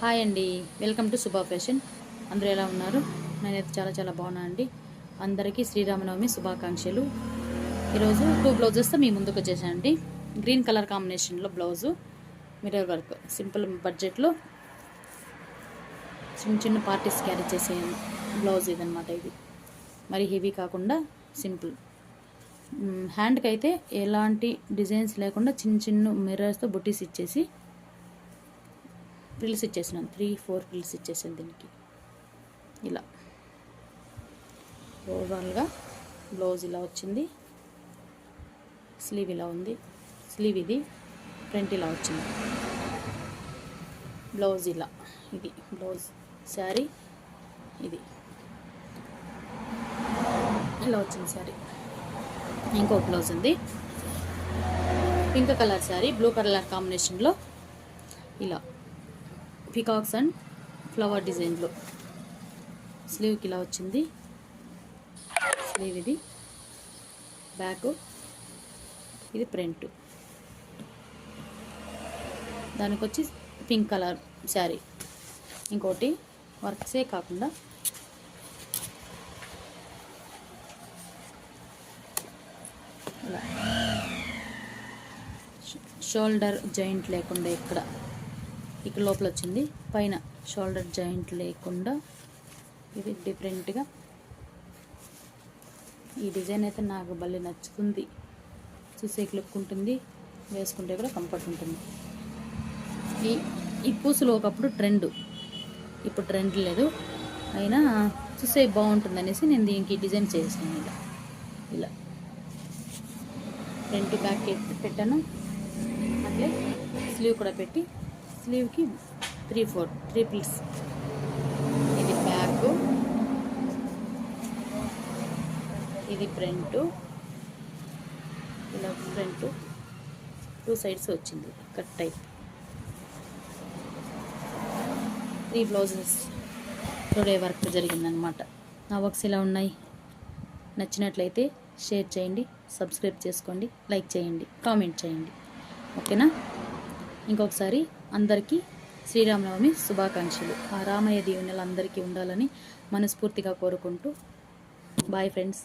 Hi అండి, welcome to Shubha fashion. అందరూ ఎలా ఉన్నారు? నేనైతే చాలా చాలా బాగున్నాను అండి. అందరికీ శ్రీరామనవమి శుభాకాంక్షలు. ఈరోజు 2 బ్లౌజెస్తో మీ ముందుకు వచ్చేసాను అండి. గ్రీన్ కలర్ కాంబినేషన్లో బ్లౌజు, మిర్రర్ వర్క్, సింపుల్ బడ్జెట్లో చిన్న చిన్న పార్టీస్ క్యారీ చేసే బ్లౌజ్ ఇదనమాట. ఇది మరి హెవీ కాకుండా సింపుల్. హ్యాండ్కి అయితే ఎలాంటి డిజైన్స్ లేకుండా చిన్న చిన్న మిర్రర్స్తో బుట్టీస్ ఇచ్చేసి ఫ్రిల్స్ ఇచ్చేసినాను. 3-4 ఫ్రిల్స్ ఇచ్చేసాను దీనికి. ఇలా ఓవరాల్గా బ్లౌజ్ ఇలా వచ్చింది. స్లీవ్ ఇలా ఉంది. స్లీవ్ ఇది, ఫ్రంట్ ఇలా వచ్చింది. బ్లౌజ్ ఇలా, ఇది బ్లౌజ్. శారీ ఇది ఇలా వచ్చింది. శారీ ఇంకో బ్లౌజ్ ఉంది. Pink colour sari, blue colour కాంబినేషన్లో ఇలా పికాక్స్ అండ్ ఫ్లవర్ డిజైన్లో స్లీవ్కి ఇలా వచ్చింది. స్లీవ్ ఇది, బ్యాక్ ఇది, ఫ్రంట్. దానికి వచ్చి పింక్ కలర్ శారీ. ఇంకోటి వర్క్సే కాకుండా ఇలా షోల్డర్ జాయింట్ లేకుండా ఇక్కడ లోపల వచ్చింది. పైన షోల్డర్ జాయింట్ లేకుండా ఇది డిఫరెంట్గా. ఈ డిజైన్ అయితే నాకు భలే నచ్చుతుంది. చూసే లుక్ ఉంటుంది, వేసుకుంటే కూడా కంఫర్ట్ ఉంటుంది. ఈ పూసలు ఒకప్పుడు ట్రెండ్, ఇప్పుడు ట్రెండ్ లేదు. అయినా చూసే బాగుంటుంది అనేసి నేను దీనికి డిజైన్ చేసాను. ఇలా ఫ్రంట్ బ్యాక్ పెట్టాను. అట్లే స్లీవ్ కూడా పెట్టి, స్లీవ్కి 3-4 ఫ్రిల్స్. ఇది బ్యాక్, ఇది ఫ్రంట్. ఇలా ఫ్రంట్ 2 సైడ్స్ వచ్చింది cut type. 3 blouses today work జరిగిందనమాట. నా వర్క్స్ ఇలా ఉన్నాయి. నచ్చినట్లయితే షేర్ చేయండి, సబ్స్క్రైబ్ చేసుకోండి, లైక్ చేయండి, కామెంట్ చేయండి. ఓకేనా? ఇంకొకసారి అందరికీ శ్రీరామనవమి శుభాకాంక్షలు. ఆ రామయ్య దీవెనలు అందరికీ ఉండాలని మనస్ఫూర్తిగా కోరుకుంటూ బాయ్ ఫ్రెండ్స్.